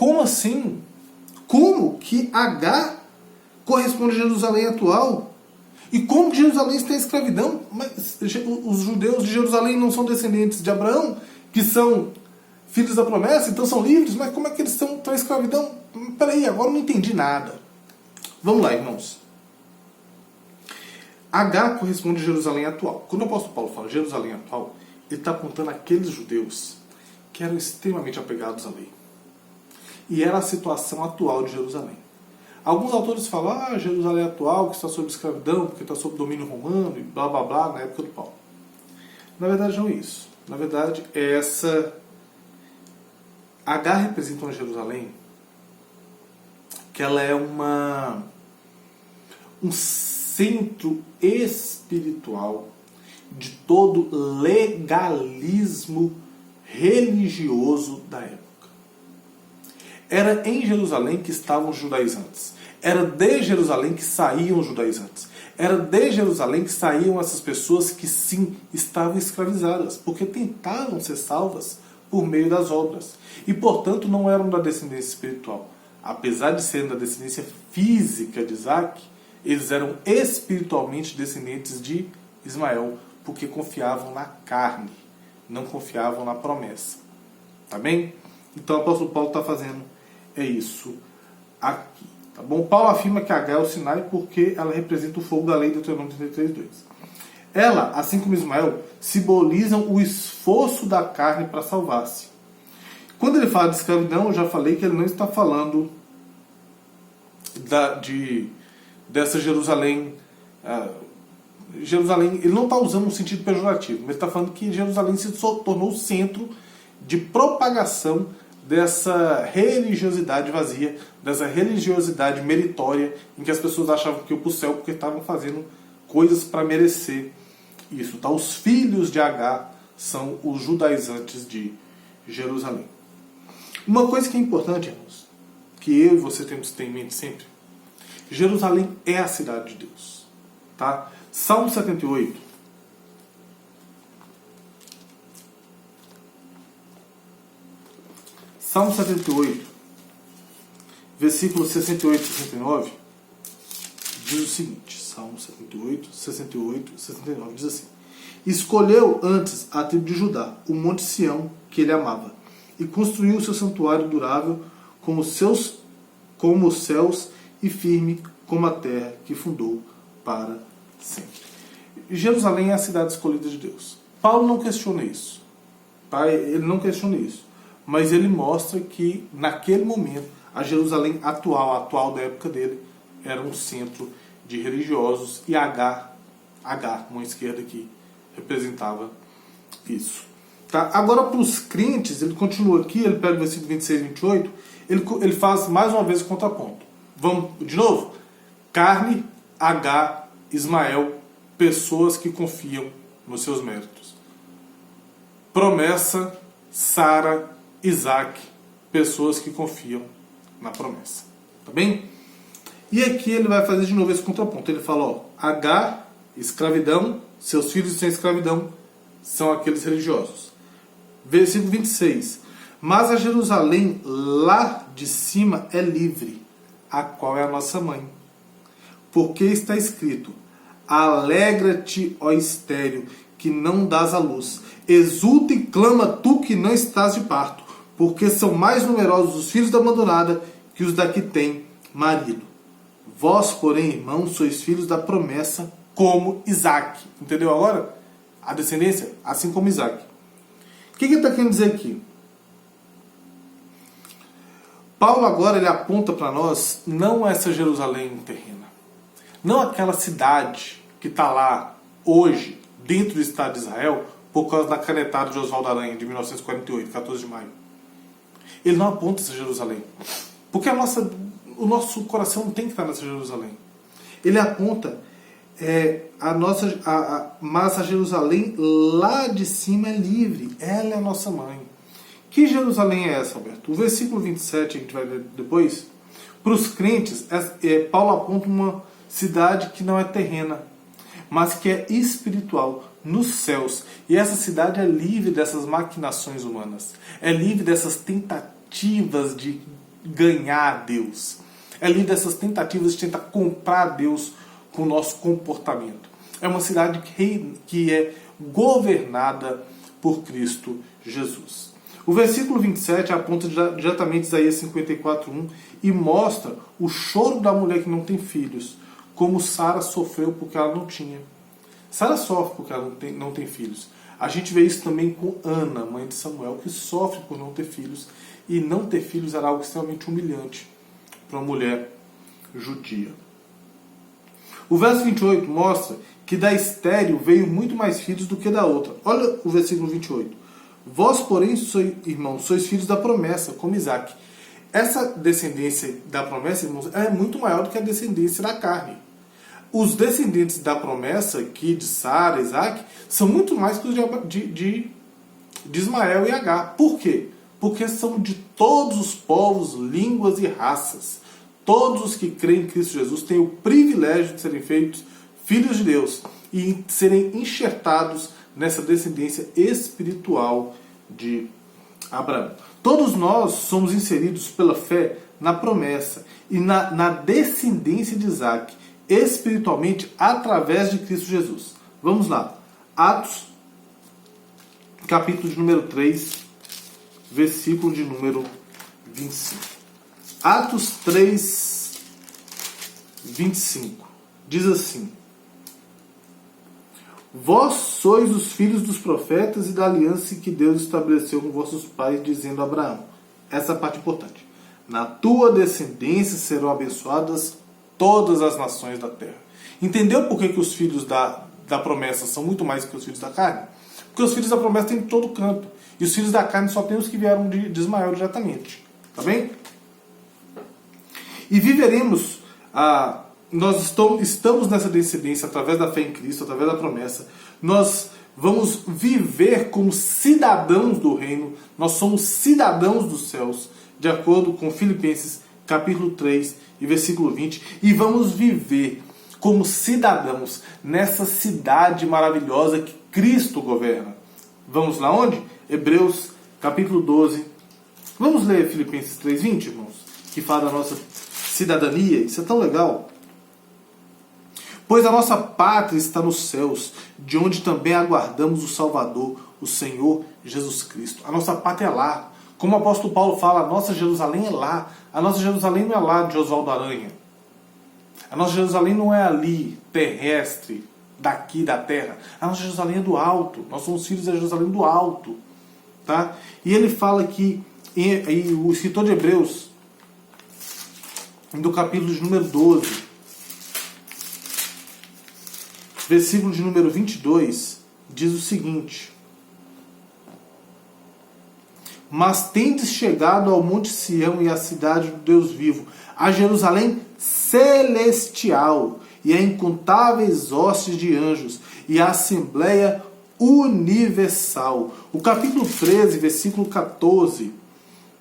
como assim? Como que H corresponde a Jerusalém atual? E como que Jerusalém está em escravidão? Mas os judeus de Jerusalém não são descendentes de Abraão, que são filhos da promessa, então são livres? Mas como é que eles estão em escravidão? Peraí, agora eu não entendi nada. Vamos lá, irmãos. H corresponde a Jerusalém atual. Quando o apóstolo Paulo fala Jerusalém atual, ele está apontando aqueles judeus que eram extremamente apegados à lei. E era a situação atual de Jerusalém. Alguns autores falam, Jerusalém atual, que está sob escravidão, porque está sob domínio romano, e blá blá blá, na época do Paulo. Na verdade não é isso. Na verdade é essa... H representa uma Jerusalém que ela é um centro espiritual de todo legalismo religioso da época. Era em Jerusalém que estavam os judaizantes. Era de Jerusalém que saíam os judaizantes. Era de Jerusalém que saíam essas pessoas que sim estavam escravizadas, porque tentavam ser salvas por meio das obras. E portanto não eram da descendência espiritual. Apesar de serem da descendência física de Isaac, eles eram espiritualmente descendentes de Ismael, porque confiavam na carne, não confiavam na promessa. Tá bem? Então o apóstolo Paulo está fazendo isso aqui. Tá bom? Paulo afirma que H é o Sinai porque ela representa o fogo da lei de Deuteronômio 33:2. Ela, assim como Ismael, simbolizam o esforço da carne para salvar-se. Quando ele fala de escravidão, eu já falei que ele não está falando dessa Jerusalém. Jerusalém, ele não está usando um sentido pejorativo, mas está falando que Jerusalém se tornou o centro de propagação dessa religiosidade vazia, dessa religiosidade meritória, em que as pessoas achavam que iam para o céu porque estavam fazendo coisas para merecer isso. Tá? Os filhos de H são os judaizantes de Jerusalém. Uma coisa que é importante, irmãos, que eu e você temos que ter em mente sempre: Jerusalém é a cidade de Deus. Tá? Salmo 78. Salmo 78, versículos 68 e 69, diz o seguinte, Salmo 78, 68 e 69, diz assim: escolheu antes a tribo de Judá, o monte Sião, que ele amava, e construiu o seu santuário durável como os céus e firme como a terra que fundou para sempre. Jerusalém é a cidade escolhida de Deus. Paulo não questiona isso. Tá? Ele não questiona isso. Mas ele mostra que, naquele momento, a Jerusalém atual da época dele, era um centro de religiosos, e H, mão esquerda aqui, representava isso. Tá? Agora, para os crentes, ele continua aqui, ele pega o versículo 26 e 28, ele faz mais uma vez o contraponto. Vamos de novo? Carne, H, Ismael, pessoas que confiam nos seus méritos. Promessa, Sara, Isaac, pessoas que confiam na promessa. Tá bem? E aqui ele vai fazer de novo esse contraponto. Ele fala, H, escravidão, seus filhos sem escravidão são aqueles religiosos. Versículo 26. Mas a Jerusalém lá de cima é livre, a qual é a nossa mãe. Porque está escrito: alegra-te, ó estéril, que não dás à luz. Exulta e clama tu que não estás de parto, porque são mais numerosos os filhos da abandonada que os da que tem marido. Vós, porém, irmãos, sois filhos da promessa, como Isaac. Entendeu agora? A descendência, assim como Isaac. O que ele está querendo dizer aqui? Paulo agora ele aponta para nós não essa Jerusalém terrena, não aquela cidade que está lá hoje, dentro do Estado de Israel, por causa da canetada de Oswaldo Aranha, de 1948, 14 de maio. Ele não aponta essa Jerusalém. Porque o nosso coração não tem que estar nessa Jerusalém. Ele aponta mas a Jerusalém lá de cima é livre. Ela é a nossa mãe. Que Jerusalém é essa, Alberto? O versículo 27, a gente vai ver depois. Para os crentes, Paulo aponta uma cidade que não é terrena, mas que é espiritual, nos céus. E essa cidade é livre dessas maquinações humanas. É livre dessas tentativas de ganhar Deus. É livre dessas tentativas de tentar comprar Deus com o nosso comportamento. É uma cidade que é governada por Cristo Jesus. O versículo 27 aponta diretamente Isaías 54:1 e mostra o choro da mulher que não tem filhos, como Sara sofreu porque ela não tinha. Sara sofre porque ela não tem filhos. A gente vê isso também com Ana, mãe de Samuel, que sofre por não ter filhos, e não ter filhos era algo extremamente humilhante para uma mulher judia. O verso 28 mostra que da estéril veio muito mais filhos do que da outra. Olha o versículo 28. Vós, porém, irmãos, sois filhos da promessa, como Isaac. Essa descendência da promessa, irmãos, é muito maior do que a descendência da carne. Os descendentes da promessa, aqui de Sara, Isaac, são muito mais que os de Ismael e Agar. Por quê? Porque são de todos os povos, línguas e raças. Todos os que creem em Cristo Jesus têm o privilégio de serem feitos filhos de Deus e serem enxertados nessa descendência espiritual de Abraão. Todos nós somos inseridos pela fé na promessa e na descendência de Isaac, espiritualmente através de Cristo Jesus. Vamos lá. Atos, capítulo de número 3, versículo de número 25. Atos 3, 25. Diz assim: Vós sois os filhos dos profetas e da aliança que Deus estabeleceu com vossos pais, dizendo a Abraão. Essa é a parte importante. Na tua descendência serão abençoadas todas as nações da terra. Entendeu por que os filhos da promessa são muito mais que os filhos da carne? Porque os filhos da promessa têm de todo canto. E os filhos da carne só tem os que vieram de Ismael diretamente. Tá bem? E viveremos, nós estamos nessa descendência através da fé em Cristo, através da promessa. Nós vamos viver como cidadãos do reino. Nós somos cidadãos dos céus, de acordo com Filipenses capítulo 3 e versículo 20. E vamos viver como cidadãos nessa cidade maravilhosa que Cristo governa. Vamos lá onde? Hebreus capítulo 12. Vamos ler Filipenses 3:20, irmãos, que fala da nossa cidadania. Isso é tão legal. Pois a nossa pátria está nos céus, de onde também aguardamos o Salvador, o Senhor Jesus Cristo. A nossa pátria é lá. Como o apóstolo Paulo fala, a nossa Jerusalém é lá. A nossa Jerusalém não é lá de Oswaldo Aranha. A nossa Jerusalém não é ali, terrestre, daqui da terra. A nossa Jerusalém é do alto. Nós somos filhos da Jerusalém do alto. Tá? E ele fala que, e o escritor de Hebreus, do capítulo de número 12, versículo de número 22, diz o seguinte: Mas tendes chegado ao monte Sião e à cidade do Deus vivo, a Jerusalém celestial, e a incontáveis hostes de anjos, e a Assembleia universal. O capítulo 13, versículo 14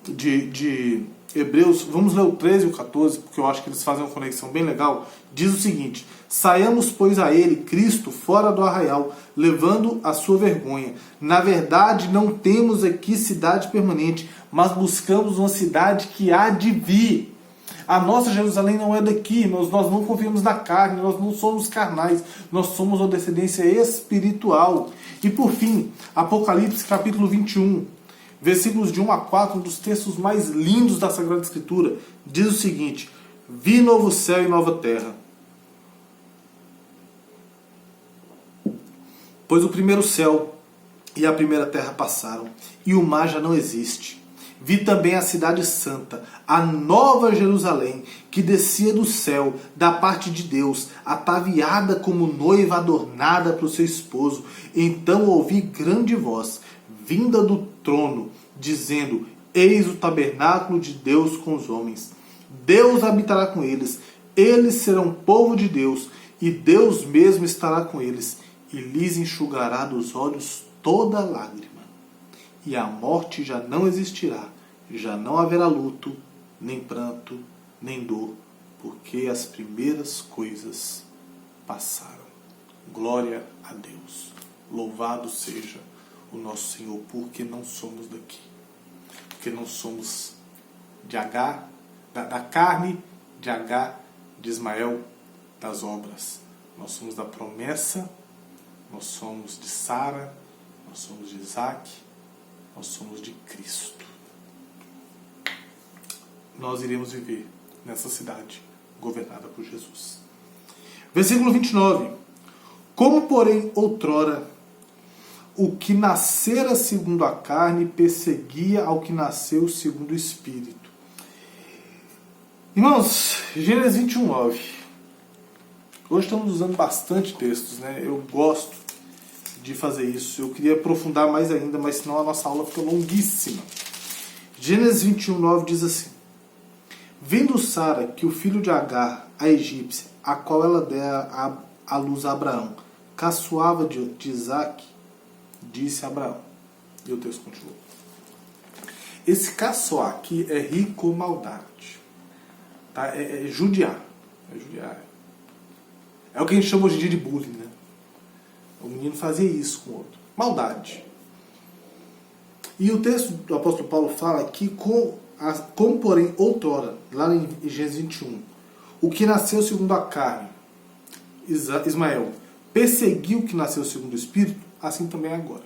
de Hebreus, vamos ler o 13 e o 14, porque eu acho que eles fazem uma conexão bem legal. Diz o seguinte: Saiamos, pois, a ele, Cristo, fora do arraial, levando a sua vergonha. Na verdade, não temos aqui cidade permanente, mas buscamos uma cidade que há de vir. A nossa Jerusalém não é daqui, nós não confiamos na carne, nós não somos carnais, nós somos uma descendência espiritual. E por fim, Apocalipse capítulo 21, versículos de 1 a 4, um dos textos mais lindos da Sagrada Escritura, diz o seguinte: Vi novo céu e nova terra, pois o primeiro céu e a primeira terra passaram, e o mar já não existe. Vi também a cidade santa, a nova Jerusalém, que descia do céu, da parte de Deus, ataviada como noiva adornada para o seu esposo. Então ouvi grande voz, vinda do trono, dizendo: Eis o tabernáculo de Deus com os homens. Deus habitará com eles, eles serão povo de Deus, e Deus mesmo estará com eles, e lhes enxugará dos olhos toda lágrima. E a morte já não existirá, já não haverá luto, nem pranto, nem dor, porque as primeiras coisas passaram. Glória a Deus. Louvado seja o nosso Senhor, porque não somos daqui. Porque não somos de Agar, da carne de Agar, de Ismael, das obras. Nós somos da promessa, nós somos de Sara, nós somos de Isaac, nós somos de Cristo. Nós iremos viver nessa cidade governada por Jesus. Versículo 29. Como, porém, outrora, o que nascera segundo a carne perseguia ao que nasceu segundo o Espírito. Irmãos, Gênesis 21, 9. Hoje estamos usando bastante textos, né? Eu gosto de fazer isso. Eu queria aprofundar mais ainda, mas senão a nossa aula fica longuíssima. Gênesis 21, 9 diz assim: Vendo Sara que o filho de Agar, a egípcia, a qual ela dera à luz a Abraão, caçoava de Isaac, disse a Abraão. E o texto continua. Esse caçoar aqui é rir com maldade. Tá? É judiar. É judiar. É o que a gente chama hoje em dia de bullying, né? O menino fazia isso com o outro. Maldade. E o texto do apóstolo Paulo fala que, como porém outrora, lá em Gênesis 21, o que nasceu segundo a carne, Ismael, perseguiu o que nasceu segundo o Espírito, assim também é agora.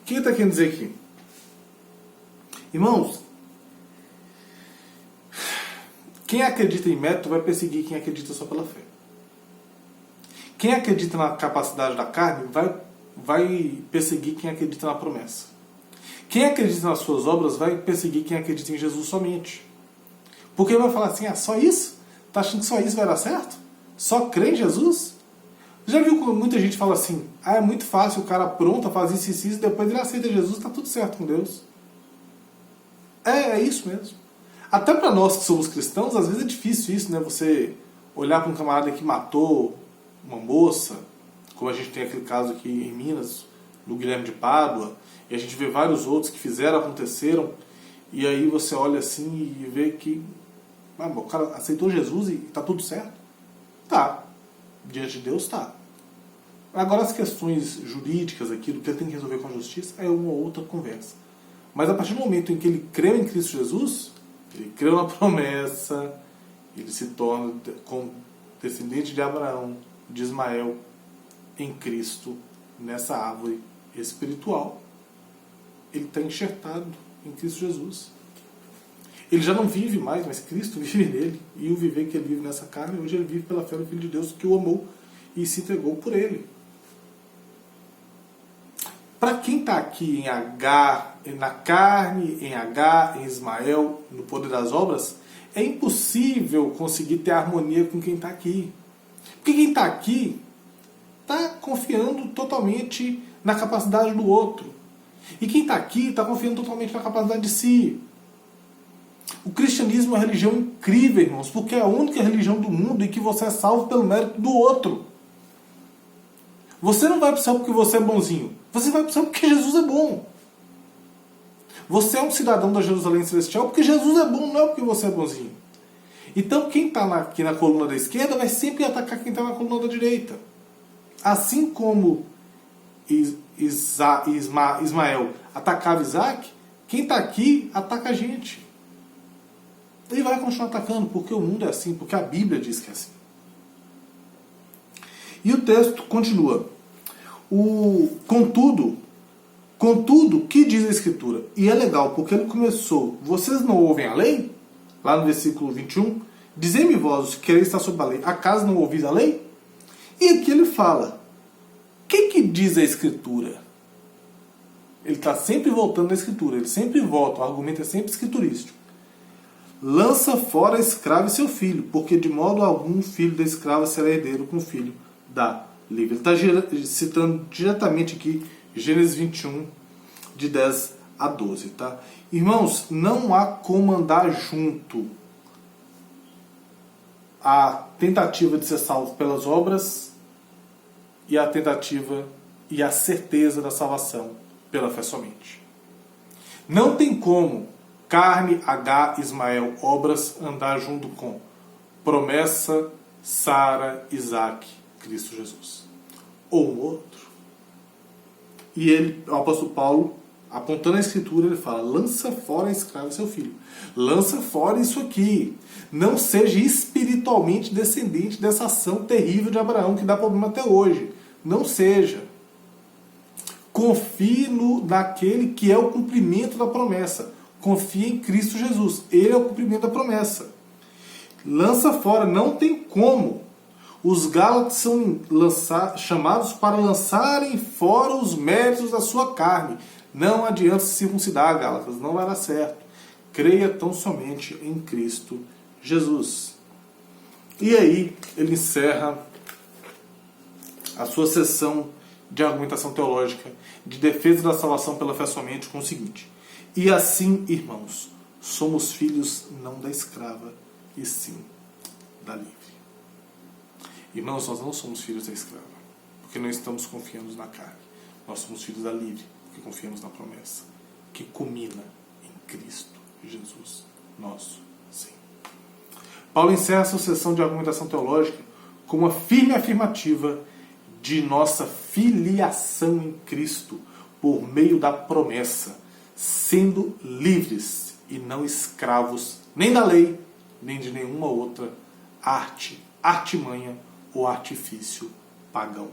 O que ele está querendo dizer aqui? Irmãos, quem acredita em método vai perseguir quem acredita só pela fé. Quem acredita na capacidade da carne vai perseguir quem acredita na promessa. Quem acredita nas suas obras vai perseguir quem acredita em Jesus somente. Porque ele vai falar assim, só isso? Tá achando que só isso vai dar certo? Só crê em Jesus? Já viu como muita gente fala assim, é muito fácil, o cara pronto, faz isso e isso, depois ele aceita Jesus, tá tudo certo com Deus. É isso mesmo. Até para nós que somos cristãos, às vezes é difícil isso, né? Você olhar para um camarada que matou uma moça, como a gente tem aquele caso aqui em Minas, do Guilherme de Pádua, e a gente vê vários outros que fizeram, aconteceram, e aí você olha assim e vê que o cara aceitou Jesus e tá tudo certo? Tá. Diante de Deus, tá. Agora as questões jurídicas aqui, do que ele tem que resolver com a justiça, é uma outra conversa. Mas a partir do momento em que ele creu em Cristo Jesus, ele creu na promessa, ele se torna como descendente de Abraão, de Ismael, em Cristo, nessa árvore espiritual. Ele está enxertado em Cristo Jesus. Ele já não vive mais, mas Cristo vive nele. E o viver que ele vive nessa carne, hoje ele vive pela fé no Filho de Deus que o amou e se entregou por ele. Para quem está aqui em H, na carne, em H, em Ismael, no poder das obras, é impossível conseguir ter harmonia com quem está aqui. Porque quem está aqui está confiando totalmente na capacidade do outro. E quem está aqui está confiando totalmente na capacidade de si. O cristianismo é uma religião incrível, irmãos, porque é a única religião do mundo em que você é salvo pelo mérito do outro. Você não vai para o céu porque você é bonzinho. Você vai para o céu porque Jesus é bom. Você é um cidadão da Jerusalém Celestial porque Jesus é bom, não é porque você é bonzinho. Então quem está aqui na coluna da esquerda vai sempre atacar quem está na coluna da direita. Assim como Ismael atacava Isaac, quem está aqui ataca a gente. Ele vai continuar atacando, porque o mundo é assim, porque a Bíblia diz que é assim. E o texto continua. Contudo, o que diz a Escritura? E é legal, porque ele começou, vocês não ouvem a lei? Lá no versículo 21, dizei-me vós que quereis estar sob a lei, acaso não ouvis a lei? E aqui ele fala, o que diz a Escritura? Ele está sempre voltando na Escritura, ele sempre volta, o argumento é sempre escriturístico. Lança fora a escrava e seu filho, porque de modo algum o filho da escrava será herdeiro com o filho da livre. Ele está citando diretamente aqui Gênesis 21, de 10 a 12. Tá? Irmãos, não há como andar junto a tentativa de ser salvo pelas obras e a tentativa e a certeza da salvação pela fé somente. Não tem como carne, H, Ismael, obras, andar junto com promessa, Sara, Isaac, Cristo Jesus. Ou um outro. E o apóstolo Paulo apontando a escritura, ele fala: lança fora a escrava e seu filho. Lança fora isso aqui. Não seja espiritualmente descendente dessa ação terrível de Abraão que dá problema até hoje. Não seja. Confie naquele que é o cumprimento da promessa. Confie em Cristo Jesus. Ele é o cumprimento da promessa. Lança fora. Não tem como. Os Gálatas são chamados para lançarem fora os méritos da sua carne. Não adianta se circuncidar, Gálatas. Não vai dar certo. Creia tão somente em Cristo Jesus. E aí ele encerra a sua sessão de argumentação teológica, de defesa da salvação pela fé somente, com o seguinte: e assim, irmãos, somos filhos não da escrava, e sim da livre. Irmãos, nós não somos filhos da escrava, porque não estamos confiando na carne. Nós somos filhos da livre, porque confiamos na promessa, que culmina em Cristo Jesus, nosso Senhor. Paulo encerra a sua sessão de argumentação teológica com uma firme afirmativa de nossa filiação em Cristo por meio da promessa, sendo livres e não escravos nem da lei, nem de nenhuma outra artimanha ou artifício pagão.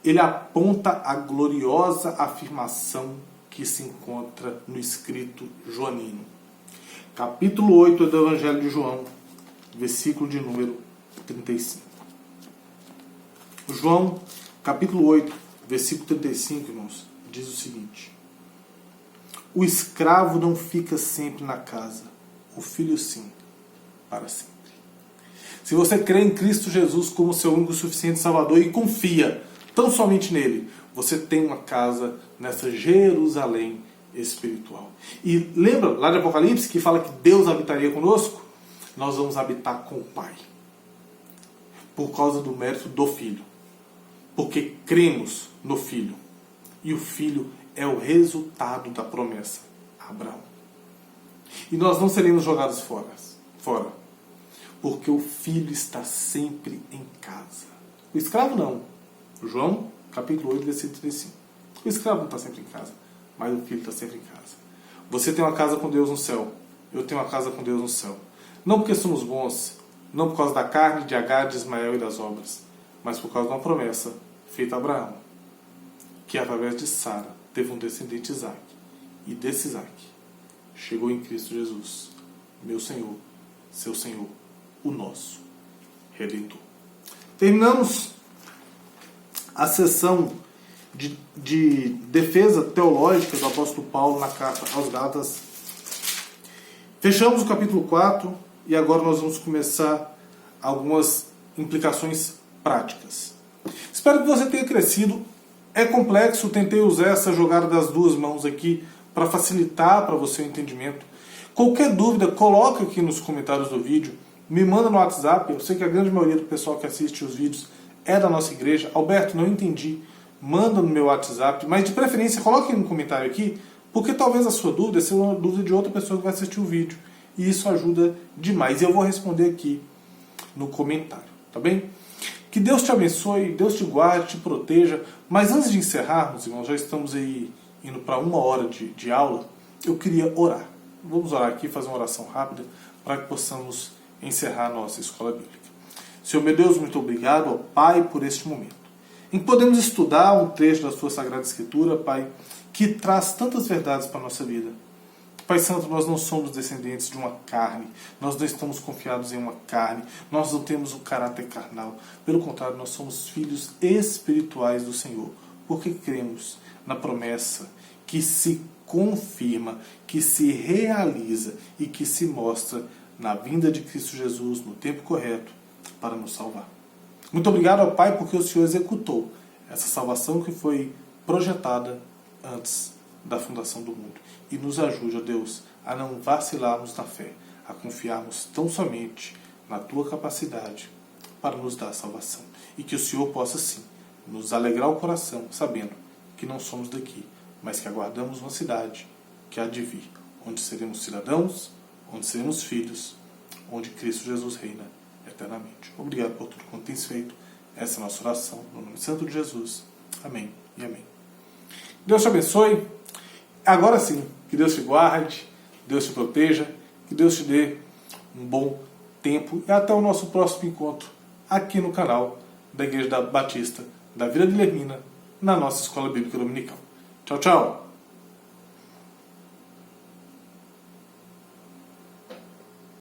Ele aponta a gloriosa afirmação que se encontra no escrito joanino. Capítulo 8 do Evangelho de João, versículo de número 35. João, capítulo 8, versículo 35, irmãos, diz o seguinte: o escravo não fica sempre na casa, o filho sim, para sempre. Se você crê em Cristo Jesus como seu único e suficiente Salvador e confia tão somente nele, você tem uma casa nessa Jerusalém espiritual. E lembra lá de Apocalipse que fala que Deus habitaria conosco? Nós vamos habitar com o Pai, por causa do mérito do Filho. Porque cremos no Filho. E o Filho é o resultado da promessa a Abraão. E nós não seremos jogados fora. Porque o Filho está sempre em casa. O escravo não. João, capítulo 8, versículo 35. O escravo não está sempre em casa, mas o Filho está sempre em casa. Você tem uma casa com Deus no céu. Eu tenho uma casa com Deus no céu. Não porque somos bons, não por causa da carne, de Agar, de Ismael e das obras, mas por causa de uma promessa feita a Abraão, que através de Sara teve um descendente, Isaac, e desse Isaac chegou em Cristo Jesus, meu Senhor, seu Senhor, o nosso Redentor. Terminamos a sessão de defesa teológica do apóstolo Paulo na carta aos Gálatas. Fechamos o capítulo 4 e agora nós vamos começar algumas implicações práticas. Espero que você tenha crescido. É complexo, tentei usar essa jogada das duas mãos aqui para facilitar para você o entendimento. Qualquer dúvida, coloca aqui nos comentários do vídeo, me manda no WhatsApp. Eu sei que a grande maioria do pessoal que assiste os vídeos é da nossa igreja. Alberto, não entendi. Manda no meu WhatsApp, mas de preferência coloque no comentário aqui, porque talvez a sua dúvida seja uma dúvida de outra pessoa que vai assistir o vídeo. E isso ajuda demais. E eu vou responder aqui no comentário, tá bem? Que Deus te abençoe, Deus te guarde, te proteja. Mas antes de encerrarmos, irmãos, já estamos aí indo para 1 hora de aula, eu queria orar. Vamos orar aqui, fazer uma oração rápida, para que possamos encerrar a nossa escola bíblica. Senhor meu Deus, muito obrigado, ó Pai, por este momento, em que podemos estudar um trecho da sua Sagrada Escritura, Pai, que traz tantas verdades para a nossa vida. Pai Santo, nós não somos descendentes de uma carne, nós não estamos confiados em uma carne, nós não temos o caráter carnal. Pelo contrário, nós somos filhos espirituais do Senhor, porque cremos na promessa que se confirma, que se realiza e que se mostra na vinda de Cristo Jesus no tempo correto para nos salvar. Muito obrigado ao Pai, porque o Senhor executou essa salvação que foi projetada antes da fundação do mundo. E nos ajude, ó Deus, a não vacilarmos na fé, a confiarmos tão somente na Tua capacidade para nos dar a salvação. E que o Senhor possa, sim, nos alegrar o coração, sabendo que não somos daqui, mas que aguardamos uma cidade que há de vir, onde seremos cidadãos, onde seremos filhos, onde Cristo Jesus reina eternamente. Obrigado por tudo quanto tens feito. Essa é a nossa oração, no nome santo de Jesus. Amém e amém. Deus te abençoe. Agora sim, que Deus te guarde, Deus te proteja, que Deus te dê um bom tempo e até o nosso próximo encontro aqui no canal da Igreja Batista da Vila de Lermina, na nossa Escola Bíblica Dominical. Tchau, tchau!